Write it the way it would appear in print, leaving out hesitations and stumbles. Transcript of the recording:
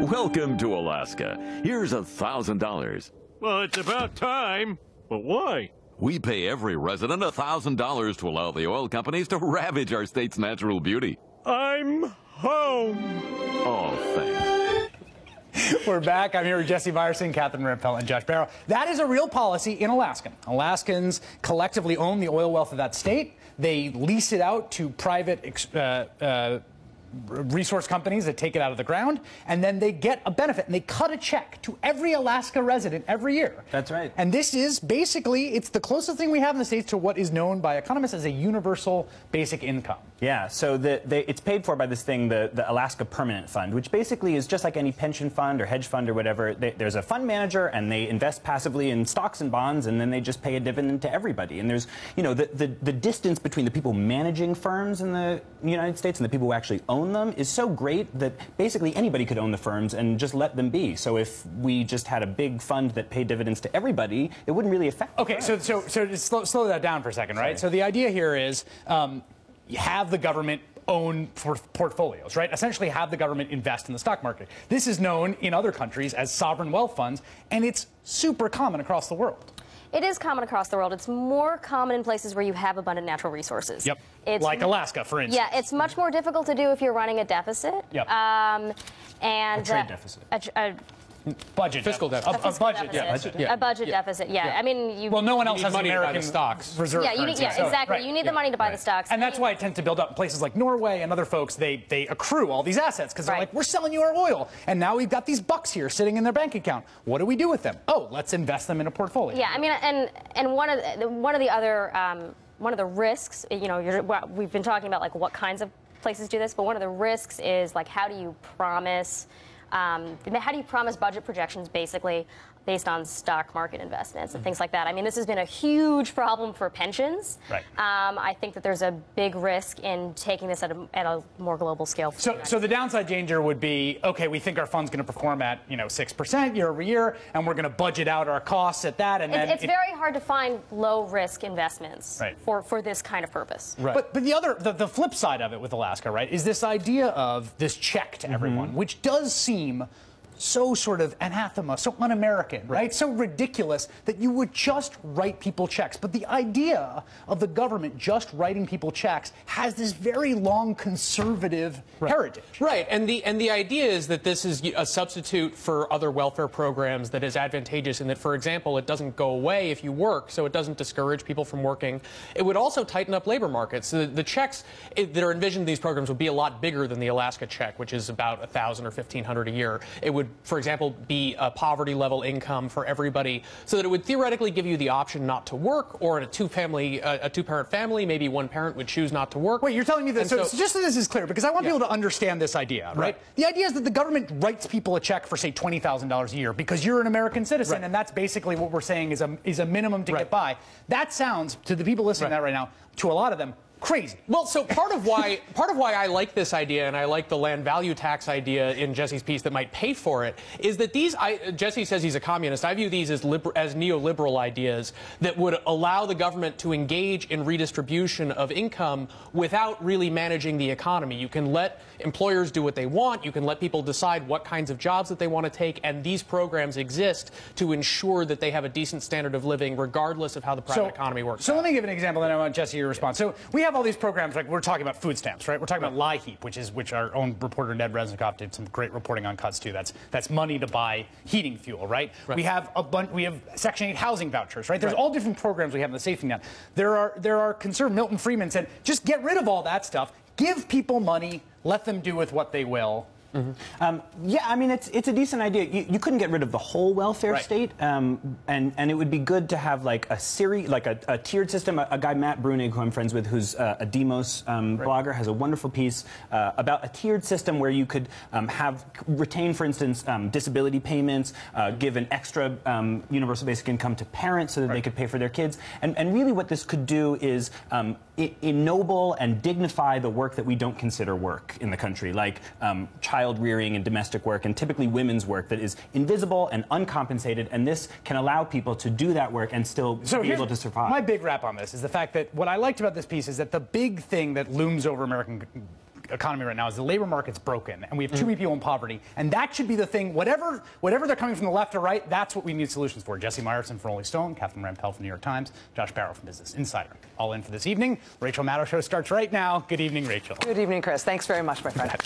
Welcome to Alaska. Here's $1,000. Well, it's about time. But why? We pay every resident $1,000 to allow the oil companies to ravage our state's natural beauty. I'm home. Oh, thanks. We're back. I'm here with Jesse Myerson, Catherine Rampell, and Josh Barro. That is a real policy in Alaska. Alaskans collectively own the oil wealth of that state. They lease it out to private resource companies that take it out of the ground, and then they get a benefit, and they cut a check to every Alaska resident every year. That's right. And this is basically, it's the closest thing we have in the States to what is known by economists as a universal basic income. Yeah, so it's paid for by this thing, the Alaska Permanent Fund, which basically is just like any pension fund or hedge fund or whatever. There's a fund manager, and they invest passively in stocks and bonds, and then they just pay a dividend to everybody. And there's, you know, the distance between the people managing firms in the United States and the people who actually own them is so great that basically anybody could own the firms and just let them be. So if we just had a big fund that paid dividends to everybody, it wouldn't really affect. Okay, so just slow that down for a second, right? So the idea here is you have the government own portfolios, right? Essentially have the government invest in the stock market. This is known in other countries as sovereign wealth funds, and it's super common across the world. It is common across the world. It's more common in places where you have abundant natural resources. Yep. It's, like Alaska, for instance. Yeah, it's much more difficult to do if you're running a deficit. Yep. And a trade deficit. Budget. Fiscal deficit. A budget deficit. A budget deficit, yeah. I mean, well, no one else need has money to buy American the stocks. reserve yeah, currency. So, exactly. right. You need the money to buy the stocks. And that's why it tends to build up in places like Norway and other folks. They accrue all these assets because they're like, we're selling you our oil, and now we've got these bucks here sitting in their bank account. What do we do with them? Oh, let's invest them in a portfolio. Yeah, I mean, and one of the risks, you know, we've been talking about like what kinds of places do this, but one of the risks is like how do you promise budget projections basically based on stock market investments and things like that. I mean, this has been a huge problem for pensions. Right. I think that there's a big risk in taking this at a more global scale. So the downside danger would be, okay, we think our fund's going to perform at 6% year over year, and we're going to budget out our costs at that, and then it's very hard to find low risk investments right. for this kind of purpose. Right. But the flip side of it with Alaska, right, is this idea of this check to everyone, which does seem so sort of anathema, so un-American, right? So ridiculous that you would just write people checks. But the idea of the government just writing people checks has this very long conservative heritage. Right, and the idea is that this is a substitute for other welfare programs that is advantageous in that, for example, it doesn't go away if you work, so it doesn't discourage people from working. It would also tighten up labor markets. The checks that are envisioned in these programs would be a lot bigger than the Alaska check, which is about $1,000 or $1,500 a year. It would, for example, be a poverty level income for everybody, so that it would theoretically give you the option not to work, or in a two-parent family, maybe one parent would choose not to work. Wait, you're telling me that, so just so this is clear, because I want people to understand this idea, right? The idea is that the government writes people a check for, say, $20,000 a year because you're an American citizen, and that's basically what we're saying is a minimum to get by. That sounds, to the people listening to that right now, to a lot of them, crazy. Well, so part of why I like this idea, and I like the land value tax idea in Jesse's piece that might pay for it, is that Jesse says he's a communist. I view these as neoliberal ideas that would allow the government to engage in redistribution of income without really managing the economy. You can let employers do what they want. You can let people decide what kinds of jobs that they want to take, and these programs exist to ensure that they have a decent standard of living regardless of how the private economy works. So let me give an example, then I want Jesse your response. So we have all these programs, like we're talking about food stamps, right? We're talking about LIHEAP, which our own reporter Ned Resnikoff did some great reporting on cuts too. That's money to buy heating fuel, right? We have we have Section 8 housing vouchers, right? There's all different programs we have in the safety net. There are conservative Milton Friedman said, just get rid of all that stuff, give people money, let them do with what they will. Yeah, I mean, it's a decent idea. You couldn't get rid of the whole welfare state, and it would be good to have like a series, like a tiered system. A guy, Matt Brunig, who I'm friends with, who's a Demos blogger, has a wonderful piece about a tiered system where you could retain, for instance, disability payments, give an extra universal basic income to parents so that they could pay for their kids, and really what this could do is ennoble and dignify the work that we don't consider work in the country, like child rearing and domestic work, and typically women's work that is invisible and uncompensated, and this can allow people to do that work and still be able to survive. My big wrap on this is the fact that what I liked about this piece is that the big thing that looms over American economy right now is the labor market's broken, and we have too many people in poverty, and that should be the thing. Whatever they're coming from the left or right, that's what we need solutions for. Jesse Myerson from Rolling Stone, Catherine Rampell from New York Times, Josh Barro from Business Insider. All in for this evening. Rachel Maddow Show starts right now. Good evening, Rachel. Good evening, Chris. Thanks very much, my friend.